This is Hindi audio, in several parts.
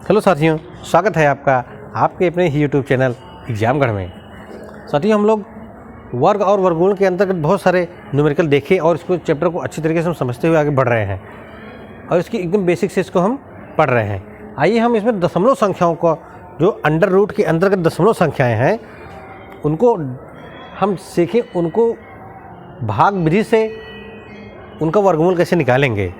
हेलो साथियों, स्वागत है आपका आपके अपने ही यूट्यूब चैनल एग्जामगढ़ में। साथियों, हम लोग वर्ग और वर्गमूल के अंतर्गत बहुत सारे न्यूमेरिकल देखे और इसको चैप्टर को अच्छी तरीके से हम समझते हुए आगे बढ़ रहे हैं और इसकी एकदम बेसिक से इसको हम पढ़ रहे हैं। आइए हम इसमें दशमलव संख्याओं को, जो अंडर रूट के अंतर्गत दशमलव संख्याएँ हैं, उनको हम सीखें, उनको भाग विधि से उनका वर्गमूल कैसे निकालेंगे।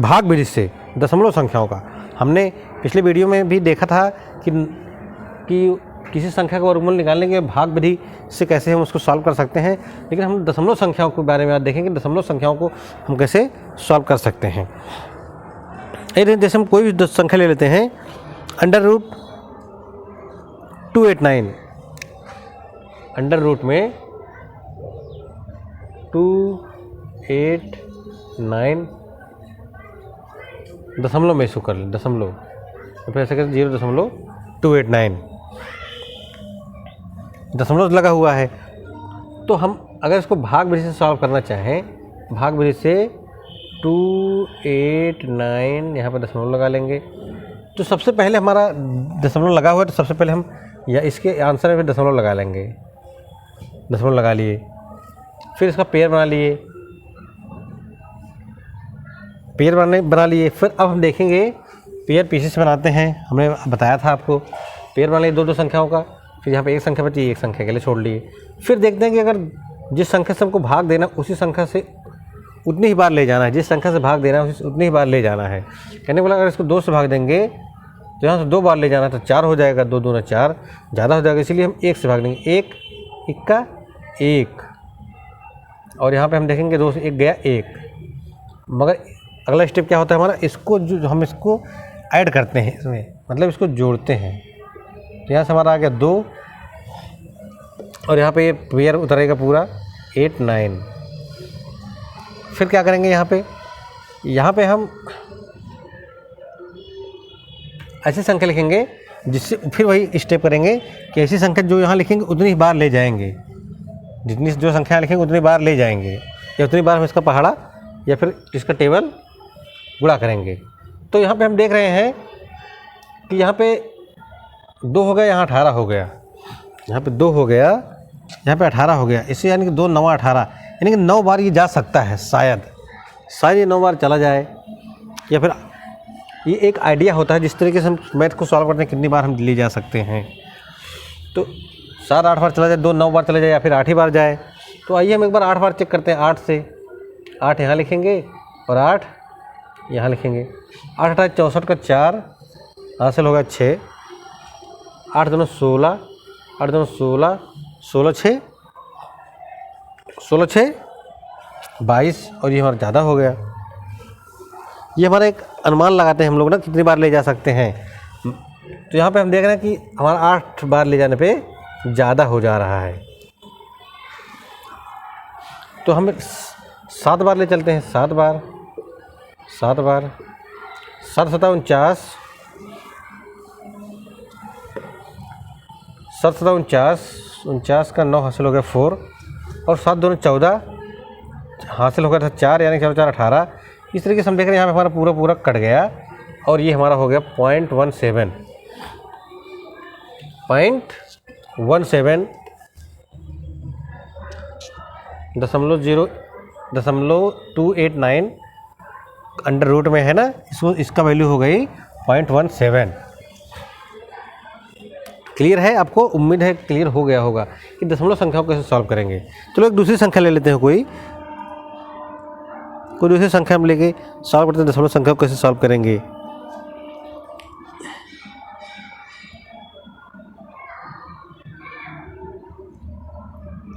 भाग विधि से दशमलव संख्याओं का हमने पिछले वीडियो में भी देखा था कि किसी संख्या का वर्गमूल निकालने के भाग विधि से कैसे हम उसको सॉल्व कर सकते हैं, लेकिन हम दशमलव संख्याओं के बारे में आज देखेंगे। दशमलव संख्याओं को हम कैसे सॉल्व कर सकते हैं। जैसे हम कोई भी संख्या ले लेते हैं, अंडर रूट 289, अंडर रूट में 289 दशमलव में इसको कर लें, दशमलव तो फिर ऐसे करें 0.289 दशमलव लगा हुआ है। तो हम अगर इसको भाग विधि से सॉल्व करना चाहें, भाग विधि से 289 यहाँ पर दशमलव लगा लेंगे। तो सबसे पहले हमारा दशमलव लगा हुआ है, तो सबसे पहले हम या इसके आंसर में दशमलव लगा लेंगे। दशमलव लगा लिए, फिर इसका पेयर बना लिए, पेयर बना लिए। फिर अब हम देखेंगे पेयर पीसेस बनाते हैं। हमने बताया था आपको, पेयर बना लिए दो संख्याओं का। फिर यहाँ पे एक संख्या बची, एक संख्या के लिए छोड़ लिए। फिर देखते हैं कि अगर जिस संख्या से हमको भाग देना उसी संख्या से उतनी ही बार ले जाना है, जिस संख्या से भाग देना है उतनी ही बार ले जाना है। कहने बोला अगर इसको 2 से भाग देंगे तो यहाँ से 2 बार ले जाना है तो 4 हो जाएगा, 2 दूना 4 ज़्यादा हो जाएगा, इसलिए हम 1 से भाग देंगे। 1 इक्का 1, और यहाँ पे हम देखेंगे 2 से 1 गया 1। मगर अगला स्टेप क्या होता है हमारा, इसको जो हम इसको ऐड करते हैं इसमें, मतलब इसको जोड़ते हैं। तो यहाँ से हमारा आ गया 2 और यहाँ पे ये पेयर उतरेगा पूरा 8 9। फिर क्या करेंगे, यहाँ पे हम ऐसी संख्या लिखेंगे जिससे फिर वही स्टेप करेंगे कि ऐसी संख्या जो यहाँ लिखेंगे उतनी ही बार ले जाएंगे, जितनी जो संख्या लिखेंगे उतनी बार ले जाएंगे, या उतनी बार हम इसका पहाड़ा या फिर इसका टेबल गुणा करेंगे। तो यहाँ पे हम देख रहे हैं कि यहाँ पे 2 हो गया, यहाँ 18 हो गया, यहाँ पे 2 हो गया, यहाँ पे 18 हो गया। इससे यानी कि 2 9 18, यानी कि 9 बार ये जा सकता है। शायद ये 9 बार चला जाए, या फिर ये एक आइडिया होता है जिस तरीके से हम मैथ को सॉल्व करते हैं, कितनी बार हम ले जा सकते हैं। तो 7 8 बार चला जाए, 2 9 बार चला जाए, या फिर 8 ही बार जाए। तो आइए हम एक बार 8 बार चेक करते हैं। 8 से 8 यहाँ लिखेंगे और 8 यहाँ लिखेंगे। 8 8 64 का 4 हासिल होगा 6, 8 दूना 16, 8 दूना 16, 16 6 22, और ये हमारा ज़्यादा हो गया। ये हमारा एक अनुमान लगाते हैं हम लोग ना, कितनी बार ले जा सकते हैं। तो यहाँ पे हम देख रहे हैं कि हमारा 8 बार ले जाने पे ज़्यादा हो जा रहा है, तो हम 7 बार ले चलते हैं। 7 बार 7 7 7 49, 7 7 49 का 9 हासिल हो गया 4, और 7 दूना 14 हासिल हो गया था 4, यानी 4 4 18। इस तरीके से हम देख रहे हैं यहाँ पे हमारा पूरा कट गया, और ये हमारा हो गया 0.17 दशमलव 289 अंडर रूट में है ना, इसका वैल्यू हो गई 0.17। क्लियर है आपको? उम्मीद है क्लियर हो गया होगा कि दशमलव संख्याओं को कैसे सॉल्व करेंगे। चलो एक दूसरी संख्या ले लेते हैं, कोई दूसरी संख्या हम लेके सॉल्व करते हैं। दशमलव संख्या को कैसे सॉल्व करेंगे।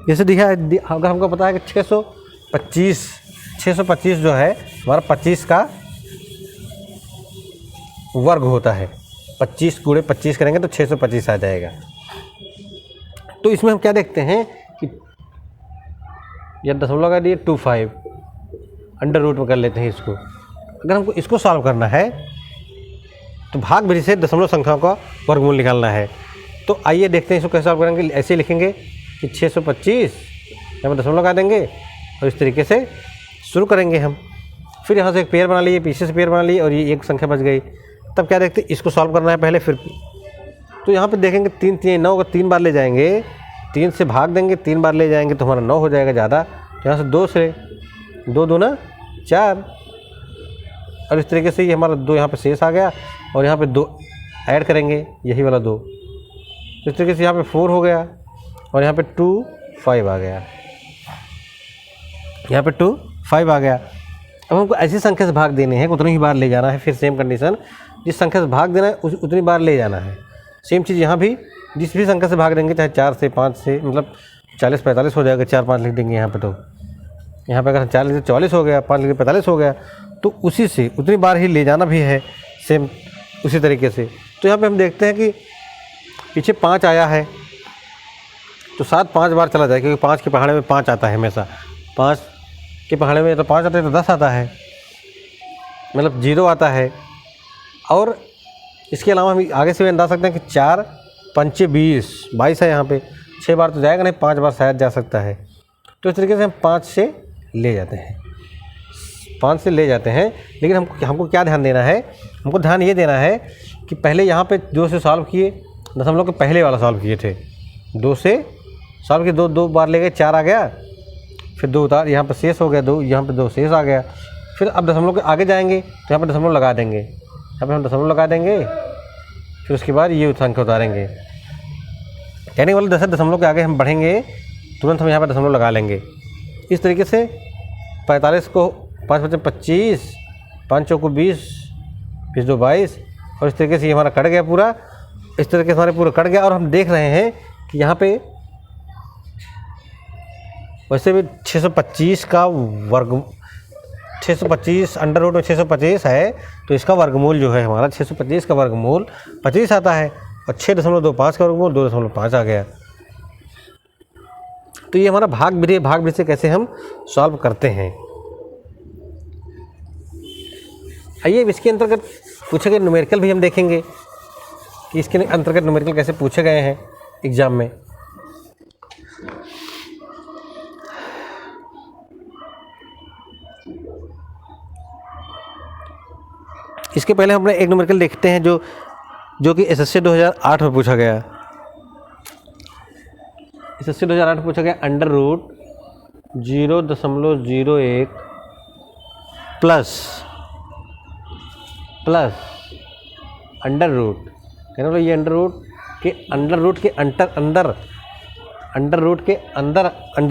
जैसे दिखा अगर हमको पता है कि 625 जो है हमारा 25 का वर्ग होता है। 25 गुणे 25 करेंगे तो 625 आ जाएगा। तो इसमें हम क्या देखते हैं कि यह दशमलव का दिए 25 अंडर रूट में कर लेते हैं इसको। अगर हमको इसको सॉल्व करना है तो भाग विधि से दशमलव संख्याओं का वर्गमूल निकालना है। तो आइए देखते हैं इसको कैसे सॉल्व करेंगे। ऐसे लिखेंगे कि 625 यहाँ पर दशमलव लगा देंगे और इस तरीके से शुरू करेंगे हम। फिर यहाँ से एक पेयर बना लिए, पीछे से पेयर बना लिए और ये एक संख्या बच गई। तब क्या देखते, इसको सॉल्व करना है पहले, फिर तो यहाँ पे देखेंगे 3 3 9 को 3 बार ले जाएंगे, 3 से भाग देंगे, 3 बार ले जाएंगे तो हमारा 9 हो जाएगा ज़्यादा। यहाँ से 2 से 2 दूना 4, और इस तरीके से ये हमारा 2 यहाँ पे शेष आ गया, और यहाँ पे 2 ऐड करेंगे, यही वाला 2, तो इस तरीके से यहाँ पे 4 हो गया, और यहाँ पे 2 5 आ गया, यहाँ पे 2 5 आ गया। अब हमको ऐसी संख्या से भाग देने हैं, उतनी ही बार ले जाना है, फिर सेम कंडीशन, जिस संख्या से भाग देना है उतनी बार ले जाना है। सेम चीज़ यहाँ भी, जिस भी संख्या से भाग देंगे, चाहे 4 से 5 से, मतलब 40 45 हो जाएगा, 4 5 लिख देंगे यहाँ पे, तो यहाँ पे अगर 4 लिखे 44 हो गया, 5 लिखे 45 हो गया, तो उसी से उतनी बार ही ले जाना भी है, सेम उसी तरीके से। तो यहाँ पे हम देखते हैं कि पीछे 5 आया है तो 7 5 बार चला जाए, क्योंकि 5 के पहाड़े में 5 आता है हमेशा, 5 के पहाड़े में तो 5 आता है, तो 10 आता है, मतलब 0 आता है। और इसके अलावा हम आगे से भी अंदाज़ सकते हैं कि 4 5 22 है, यहाँ पे 6 बार तो जाएगा नहीं, 5 बार शायद जा सकता है। तो इस तरीके से हम 5 से ले जाते हैं, 5 से ले जाते हैं। लेकिन हमको क्या ध्यान देना है, हमको ध्यान ये देना है कि पहले यहाँ पे 2 से सॉल्व किए, दशमलव के पहले वाला सॉल्व किए थे, 2 से सॉल्व किए, 2 बार ले गए, 4 आ गया, फिर 2 उतार, यहाँ पर शेष हो गया 2, यहाँ पे 2 शेष आ गया। फिर अब दशमलव के आगे जाएंगे तो यहाँ पर दशमलव लगा देंगे, यहाँ पे हम दशमलव लगा देंगे, फिर उसके बाद ये संख्या उतारेंगे। कहने वाले दशमलव के आगे हम बढ़ेंगे, तुरंत हम यहाँ पर दशमलव लगा लेंगे। इस तरीके से 45 को 5 5 25, 5 चौको 20, 20 2 22, और इस तरीके से ये हमारा कट गया पूरा, इस तरीके से हमारे पूरा कट गया। और हम देख रहे हैं कि यहाँ पे वैसे भी 625 का वर्ग, 625 अंडर रूट में 625 है, तो इसका वर्गमूल जो है हमारा 625 का वर्गमूल 25 आता है, और 6.25 का वर्गमूल 2.5 आ गया। तो ये हमारा भाग विधि से कैसे हम सॉल्व करते हैं। आइए इसके अंतर्गत पूछे गए न्यूमेरिकल भी हम देखेंगे कि इसके अंतर्गत न्यूमेरिकल कैसे पूछे गए हैं एग्जाम में। इसके पहले हमने एक न्यूमेरिकल देखते हैं जो कि एसएससी 2008 में पूछा गया। एसएससी 2008 में पूछा गया under root 0.01 plus under root, कहने वाला ये अंडर रूट के अंडर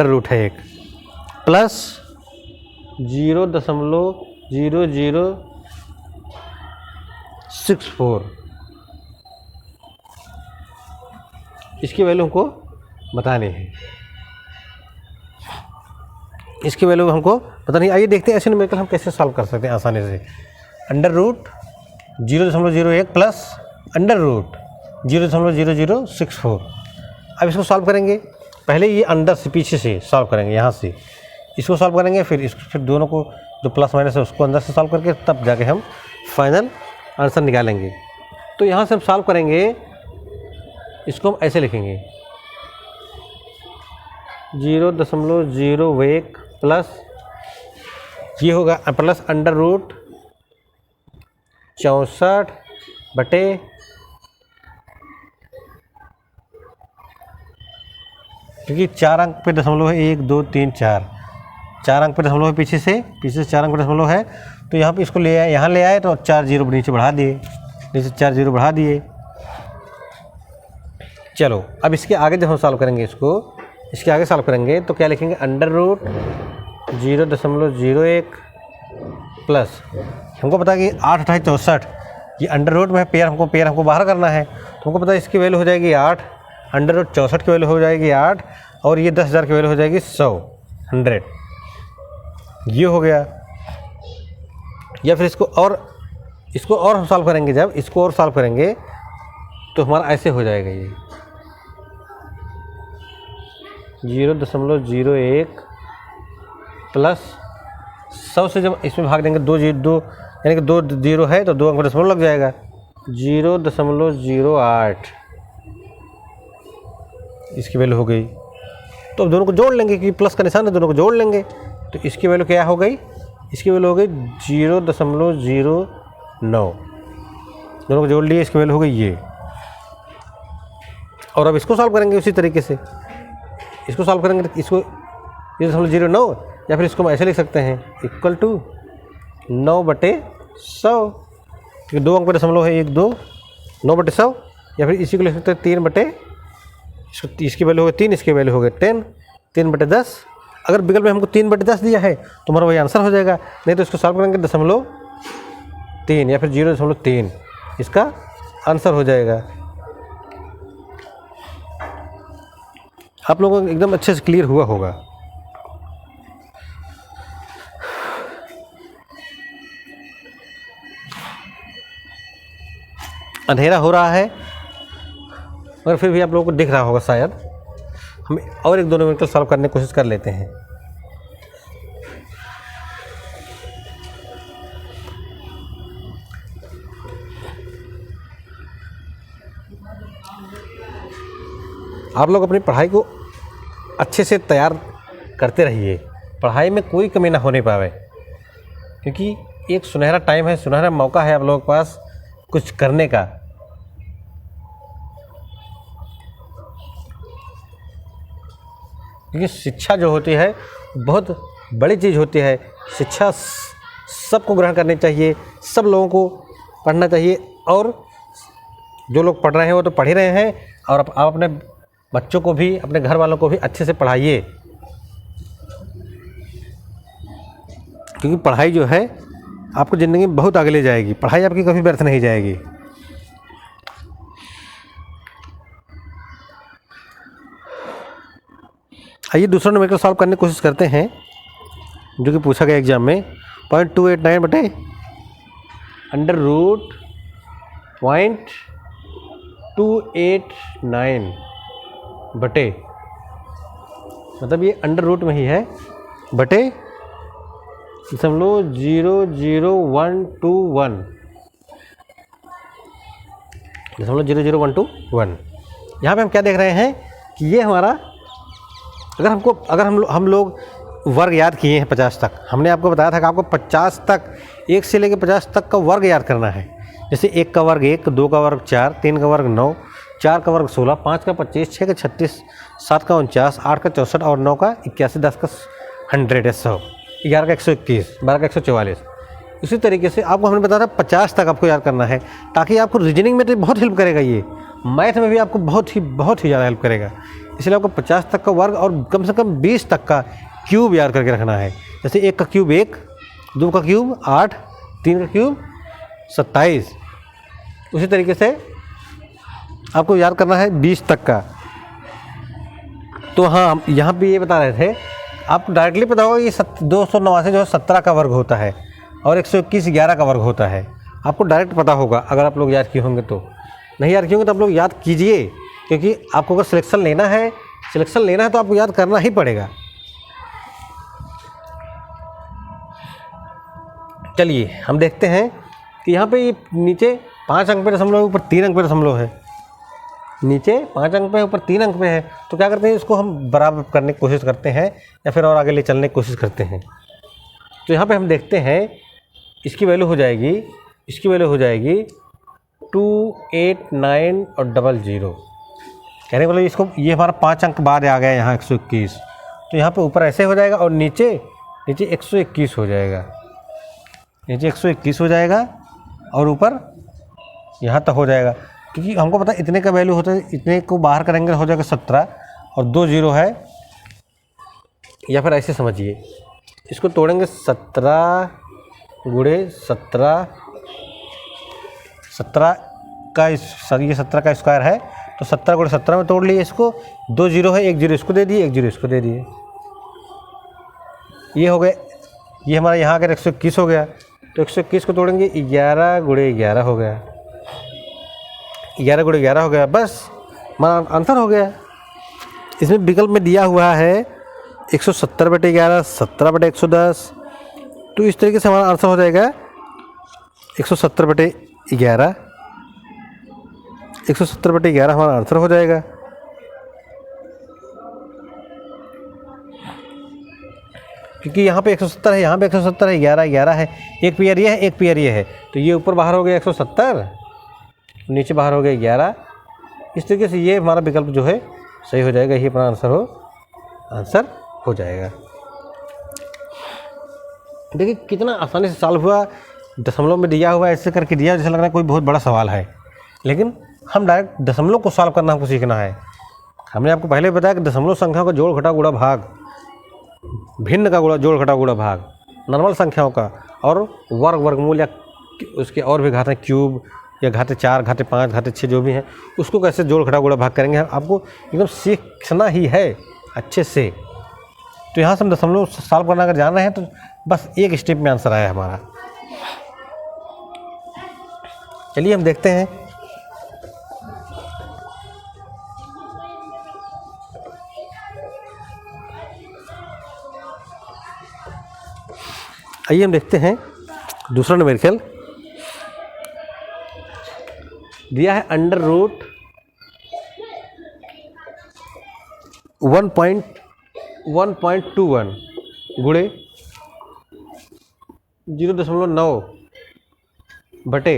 रूट है एक, प्लस 0.0064, इसकी वैल्यू हमको बतानी है, इसकी वैल्यू हमको पता नहीं। आइए देखते हैं ऐसे न्यूमेरिकल हम कैसे सॉल्व कर सकते हैं आसानी से। Under root 0.01 plus under root 0.0064। अब इसको सॉल्व करेंगे, पहले ये अंदर से पीछे से सॉल्व करेंगे, यहाँ से इसको सॉल्व करेंगे, फिर दोनों को जो प्लस माइनस है उसको अंदर से सॉल्व करके तब जाके हम फाइनल आंसर निकालेंगे। तो यहाँ से हम सॉल्व करेंगे, इसको हम ऐसे लिखेंगे 0.01 प्लस ये होगा प्लस अंडर रूट 64 बटे क्योंकि 4 अंक पे दशमलव है, 1 2 3 4 अंक पे दशमलव है, पीछे से 4 अंक पे दशमलव है, तो यहाँ पे इसको ले आए, यहाँ ले आए तो 4 0 नीचे बढ़ा दिए, नीचे 4 0 बढ़ा दिए। चलो अब इसके आगे जब हम सॉल्व करेंगे, इसके आगे सॉल्व करेंगे तो क्या लिखेंगे, अंडर रूट 0.01 प्लस, हमको पता है कि 8 8 64, ये अंडर रूट में पेयर हमको बाहर करना है, तो हमको पता है इसकी वैल्यू हो जाएगी 8, अंडर रूट 64 की वैल्यू हो जाएगी 8, और ये 10,000 की वैल्यू हो जाएगी 100 ये हो गया। या फिर इसको और हम सॉल्व करेंगे, जब इसको और सॉल्व करेंगे तो हमारा ऐसे हो जाएगा, ये 0.01 प्लस 100 से जब इसमें भाग देंगे, 2 यानी कि 2 0 है तो 2 अंक दशमलव लग जाएगा, 0.08 इसकी वैल्यू हो गई। तो अब दोनों को जोड़ लेंगे क्योंकि प्लस का निशान है, दोनों को जोड़ लेंगे, तो इसकी वैल्यू क्या हो गई, इसकी वैल्यू हो गई 0.09। दोनों को जोड़ लिए, इसकी वैल्यू हो गई ये। और अब इसको सॉल्व करेंगे उसी तरीके से, इसको सॉल्व करेंगे तो इसको 0.09, या फिर इसको हम ऐसे लिख सकते हैं इक्वल टू 9/100, क्योंकि 2 अंक पे दशमलव है, 1 2, 9/100, या फिर इसी को लिख सकते हैं 3/, इसकी वैल्यू हो गई 3, इसकी वैल्यू हो गई 10, 3/10। अगर विकल्प में हमको 3/10 दिया है तो हमारा वही आंसर हो जाएगा, नहीं तो इसको सॉल्व करेंगे 0.3 या फिर 0.3, इसका आंसर हो जाएगा। आप लोगों को एकदम अच्छे से क्लियर हुआ होगा। अंधेरा हो रहा है मगर फिर भी आप लोगों को दिख रहा होगा शायद। हम और 1-2 न्यूमेरिकल सॉल्व करने की कोशिश कर लेते हैं। आप लोग अपनी पढ़ाई को अच्छे से तैयार करते रहिए, पढ़ाई में कोई कमी ना होने पावे, क्योंकि एक सुनहरा टाइम है, सुनहरा मौका है आप लोगों के पास कुछ करने का। क्योंकि शिक्षा जो होती है बहुत बड़ी चीज़ होती है। शिक्षा सबको ग्रहण करनी चाहिए, सब लोगों को पढ़ना चाहिए, और जो लोग पढ़ रहे हैं वो तो पढ़ ही रहे हैं, और आप अपने बच्चों को भी, अपने घर वालों को भी अच्छे से पढ़ाइए, क्योंकि पढ़ाई जो है आपको ज़िंदगी में बहुत आगे ले जाएगी। पढ़ाई आपकी कभी व्यर्थ नहीं जाएगी। आइए दूसरा न्यूमेरिकल सॉल्व करने की कोशिश करते हैं, जो कि पूछा गया एग्जाम में। 0.289 √0.289 बटे, मतलब ये अंडर रूट में ही है, बटे 0.00121, 0.00121। यहाँ पे हम क्या देख रहे हैं कि ये हमारा, अगर हम लोग वर्ग याद किए हैं 50 तक, हमने आपको बताया था कि आपको 50 तक, 1 से लेकर 50 तक का वर्ग याद करना है। जैसे 1 का वर्ग 1, 2 का वर्ग 4, 3 का वर्ग 9, 4 का वर्ग 16, 5 का 25, 6 का 36, 7 का 49, 8 का 64 और 9 का 81, 10 का 100 या 100, 11 का 121, 12 का 144। उसी तरीके से आपको हमने बताया था 50 तक आपको याद करना है, ताकि आपको रीजनिंग में तो बहुत हेल्प करेगा, ये मैथ में भी आपको बहुत ही ज़्यादा हेल्प करेगा। इसलिए आपको 50 तक का वर्ग और कम से कम 20 तक का क्यूब याद करके रखना है। जैसे 1 का क्यूब 1, 2 का क्यूब 8, 3 का क्यूब 27। उसी तरीके से आपको याद करना है 20 तक का। तो हाँ, यहाँ पे ये बता रहे थे, आपको डायरेक्टली पता होगा ये 289 जो है 17 का वर्ग होता है, और 121 11 का वर्ग होता है। आपको डायरेक्ट पता होगा अगर आप लोग याद किए होंगे। तो नहीं याद किए होंगे तो आप लोग याद कीजिए, क्योंकि आपको अगर सिलेक्शन लेना है तो आपको याद करना ही पड़ेगा। चलिए हम देखते हैं कि यहाँ पे ये नीचे 5 अंक पे दशमलव, ऊपर 3 अंक पे दशमलव है। नीचे 5 अंक पे, ऊपर 3 अंक पे है, तो क्या करते हैं, इसको हम बराबर करने की कोशिश करते हैं या फिर और आगे ले चलने की कोशिश करते हैं। तो यहाँ पे हम देखते हैं इसकी वैल्यू हो जाएगी 289 और 00। कहने का मतलब इसको, ये हमारा 5 अंक बाद आ गया यहाँ 121, तो यहाँ पे ऊपर ऐसे हो जाएगा और नीचे 121 हो जाएगा, नीचे 121 हो जाएगा और ऊपर यहाँ तक हो जाएगा। क्योंकि हमको पता है इतने का वैल्यू होता है, इतने को बाहर करेंगे हो जाएगा 17 और 2 0 है, या फिर ऐसे समझिए, इसको तोड़ेंगे 17 गुणे 17, 17 का ये 17 का स्क्वायर है, तो 17 गुणे 17 में तोड़ लिए इसको। 2 0 है, 1 0 इसको दे दिए, 1 0 इसको दे दिए, ये हो गए। ये हमारा यहाँ अगर 121 हो गया, तो 121 को तोड़ेंगे 11 गुणे 11 हो गया, 11 गुणे 11 हो गया, बस हमारा आंसर हो गया। इसमें विकल्प में दिया हुआ है 170/11, 17/110, तो इस तरीके से हमारा आंसर हो जाएगा 170/11, 170/11 हमारा आंसर हो जाएगा। क्योंकि यहाँ पे 170 है, यहाँ पे 170 है, 11 11 है, एक पेयर ये है, एक पेयर ये है, तो ये ऊपर बाहर हो गया 170 नीचे बाहर हो गया 11। इस तरीके से ये हमारा विकल्प जो है सही हो जाएगा, यही अपना आंसर हो जाएगा। देखिए कितना आसानी से सॉल्व हुआ, दशमलव में दिया हुआ ऐसे करके दिया जैसे लग रहा है कोई बहुत बड़ा सवाल है, लेकिन हम डायरेक्ट दशमलव को सॉल्व करना हमको सीखना है। हमने आपको पहले बताया कि दशमलव संख्याओं का जोड़ घटा गुणा भाग, भिन्न का जोड़ घटा गुणा भाग, नॉर्मल संख्याओं का, और वर्ग वर्गमूल या उसके और भी घातें क्यूब या घाते 4 घाते 5 घाते 6 जो भी हैं उसको कैसे जोड़ घटा गुणा भाग करेंगे आपको एकदम सीखना ही है अच्छे से। तो यहाँ से हम दशमलव सॉल्व करना अगर जान रहे हैं तो बस एक स्टेप में आंसर आया हमारा। चलिए हम देखते हैं। आइए हम देखते हैं दूसरा न्यूमेरिकल दिया है अंडर रूट 1.21 गुणे 0.9 बटे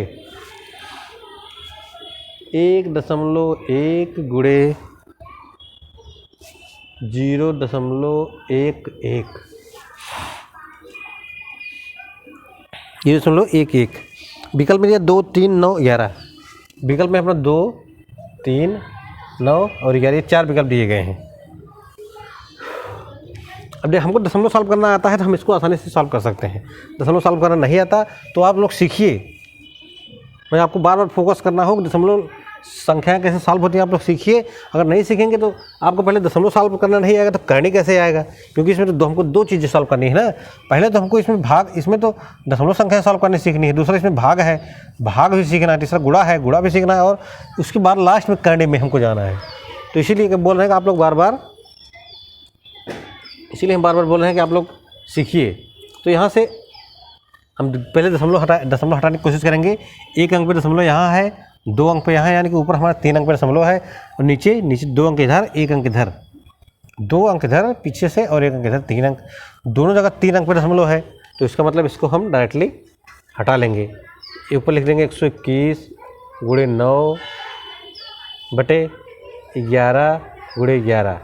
1.1 गुणे 0.11 0.11 विकल्प में दिया 2, 3, 9, 11। विकल्प में अपना 2, 3, 9 और 11 ये 4 विकल्प दिए गए हैं। अब हमको दशमलव सॉल्व करना आता है तो हम इसको आसानी से सॉल्व कर सकते हैं। दशमलव सॉल्व करना नहीं आता तो आप लोग सीखिए, मैं आपको बार बार फोकस करना हो कि दशमलव संख्याएं कैसे सॉल्व होती हैं, आप लोग सीखिए। अगर नहीं सीखेंगे तो आपको पहले दशमलव सॉल्व करना नहीं आएगा तो करनी कैसे आएगा, क्योंकि इसमें तो हमको 2 चीज़ें सॉल्व करनी है ना। पहले तो हमको इसमें भाग, इसमें तो दशमलव संख्याएं सॉल्व करनी सीखनी है, दूसरा इसमें भाग है, भाग भी सीखना है, तीसरा गुणा है, गुणा भी सीखना है, और उसके बाद लास्ट में करने में हमको जाना है। तो इसीलिए बोल रहे हैं कि आप लोग बार बार बोल रहे हैं कि आप लोग सीखिए। तो यहाँ से हम पहले दशमलव हटाने की कोशिश करेंगे। 1 अंक पे दशमलव यहाँ है, 2 अंक पे यहाँ है, यानी कि ऊपर हमारा 3 अंक पे दशमलव है, और नीचे 2 अंक इधर, 1 अंक इधर, 2 अंक इधर पीछे से और 1 अंक इधर, 3 अंक, दोनों जगह 3 अंक पे दशमलव है। तो इसका मतलब इसको हम डायरेक्टली हटा लेंगे। ये ऊपर लिख देंगे 121 गुणे 9 बटे 11 गुणे 11।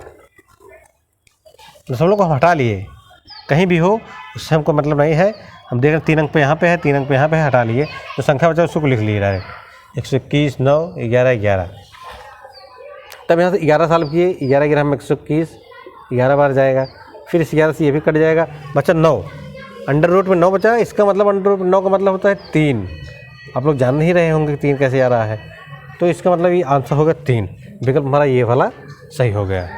दशमलव को हम हटा लिए, कहीं भी हो उससे हमको मतलब नहीं है। हम देख रहे हैं 3 अंक पे यहाँ पे है, 3 अंक पे यहाँ पे है, हटा लिए, तो संख्या बचा उसको लिख लिए डायरेक्ट 121, 9, 11, 11। तब यहाँ से 11 सॉल्व किए, 11 11 हम 121 11 बार जाएगा, फिर इस 11 से ये भी कट जाएगा, बचा 9। अंडर रूट में 9 बचा, इसका मतलब अंडर रूट में 9 का मतलब होता है 3। आप लोग जान नहीं रहे होंगे कि 3 कैसे आ रहा है, तो इसका मतलब ये आंसर होगा 3। विकल्प हमारा ये वाला सही हो गया।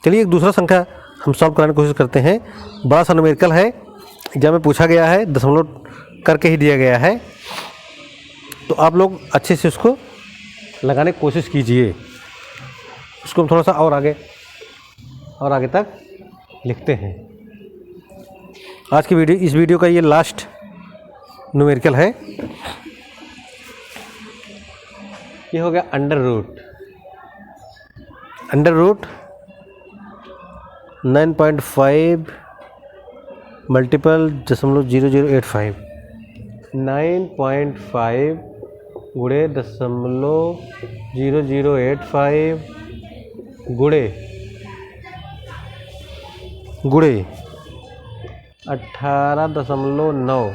चलिए एक दूसरा संख्या हम सॉल्व कराने की कोशिश करते हैं। बड़ा सा न्यूमेरिकल है, एग्जाम में पूछा गया है, दशमलव करके ही दिया गया है, तो आप लोग अच्छे से उसको लगाने की कोशिश कीजिए। उसको हम थोड़ा सा और आगे तक लिखते हैं। आज की इस वीडियो का ये लास्ट न्यूमेरिकल है। ये हो गया अंडर रूट 9.5 मल्टीपल 0.0085 9.5 गुणे 0.0085 गुणे 18.9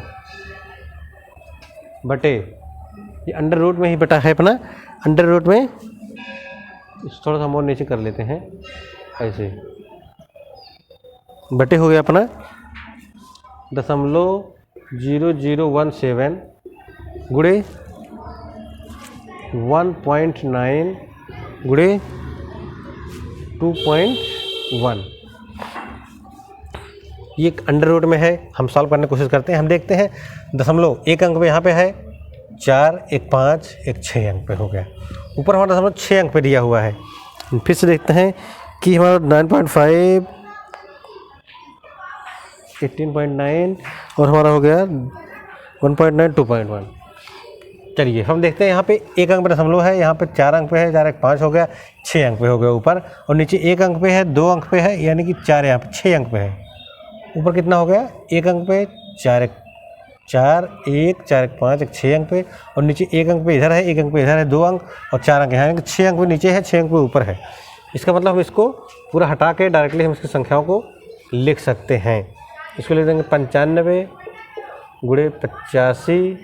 बटे, ये अंडर रूट में ही बटा है अपना। अंडर रूट में थोड़ा सा हम और नीचे कर लेते हैं, ऐसे बटे हो गया अपना 0.0017 गुणे 1.9 गुणे 2.1। ये अंडर रूट में है, हम सॉल्व करने की कोशिश करते हैं। हम देखते हैं दशमलव 1 अंक पे यहाँ पे है 4, 1 5, 1 6 अंक पे हो गया। ऊपर हमारा दशमलव 6 अंक पे दिया हुआ है। फिर से देखते हैं कि हमारा 9.5 18.9 और हमारा हो गया 1.9 2.1। चलिए हम देखते हैं यहाँ पे 1 अंक पे दशमलव है, यहाँ पे 4 अंक पे है, 4 1 5 हो गया, 6 अंक पे हो गया ऊपर, और नीचे 1 अंक पे है, 2 अंक पे है, यानी कि 4 यहाँ पे 6 अंक पे है। ऊपर कितना हो गया 1 अंक पे 4 1 4 1 4 1 5 1 6 अंक पे, और नीचे 1 अंक पे इधर है, 1 अंक पे इधर है, 2 अंक और 4 अंक है, यानी कि 6 अंक पे नीचे है, 6 अंक पे ऊपर है। इसका मतलब हम इसको पूरा हटा के डायरेक्टली हम इसकी संख्याओं को लिख सकते हैं। इसको लिख देंगे 95 गुणे 85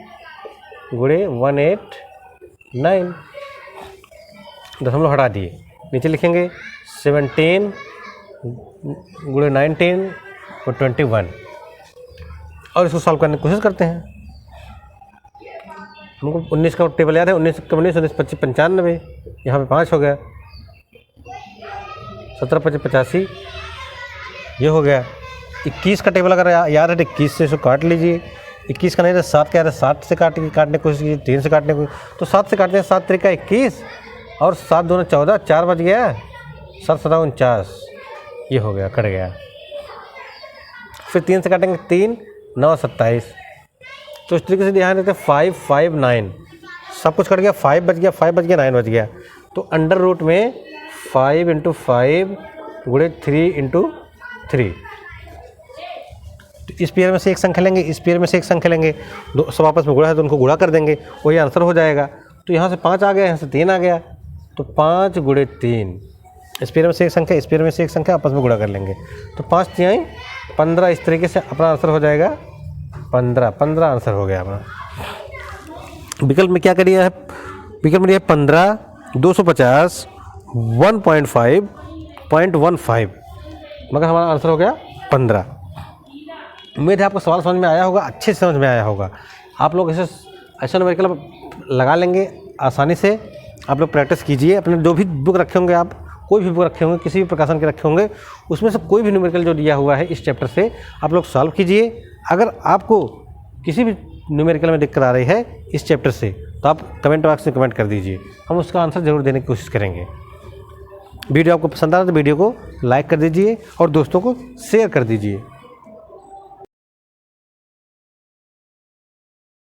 गुणे 189, दशमलव हटा दिए। नीचे लिखेंगे 17 गुणे 19 और 21, और इसको सॉल्व करने की कोशिश करते हैं। हमको 19 का टेबल याद है, 19 का 19 19 25 95, यहाँ पे 5 हो गया, 17 25 85 ये हो गया। 21 का टेबल अगर याद है तो 21 से इसको काट लीजिए। 21 का नहीं था 7 का याद है, 7 से काटने की कोशिश कीजिए, 3 से काटने की, तो 7 से काटते हैं, 7 3 का 21 और 7 2 14, 4 बच गया, 7 7 49, ये हो गया, कट गया। फिर 3 से काटेंगे 3 9 27, तो इस तरीके से ध्यान देते 5 5 9, सब कुछ कट गया, 5 बच गया, 5 बच गया, 9 बच गया। तो अंडर रूट में 5 × 5 गुणे 3 × 3, तो इस पेयर में से एक संख्या लेंगे, इस पेयर में से एक संख्या लेंगे, दो सब आपस में गुणा है तो उनको गुणा कर देंगे, वही आंसर हो जाएगा। तो यहाँ से 5 आ गया, यहाँ से 3 आ गया, तो 5 गुणे 3, इस पेयर में से एक संख्या, इस पेयर में से एक संख्या, आपस में गुणा कर लेंगे, तो 5 3 15, इस तरीके से अपना आंसर हो जाएगा 15 आंसर हो गया अपना। विकल्प में क्या करिए है, विकल्प में 15 250 1.5 0.15, मगर हमारा आंसर हो गया 15। उम्मीद है आपको सवाल समझ में आया होगा, अच्छे से समझ में आया होगा। आप लोग ऐसा न्यूमेरिकल लगा लेंगे आसानी से। आप लोग प्रैक्टिस कीजिए, अपने जो भी बुक रखे होंगे, आप कोई भी बुक रखे होंगे, किसी भी प्रकाशन के रखे होंगे, उसमें से कोई भी न्यूमेरिकल जो दिया हुआ है इस चैप्टर से आप लोग सॉल्व कीजिए। अगर आपको किसी भी न्यूमेरिकल में दिक्कत आ रही है इस चैप्टर से, तो आप कमेंट बॉक्स में कमेंट कर दीजिए, हम उसका आंसर ज़रूर देने की कोशिश करेंगे। वीडियो आपको पसंद आ रहा है तो वीडियो को लाइक कर दीजिए और दोस्तों को शेयर कर दीजिए।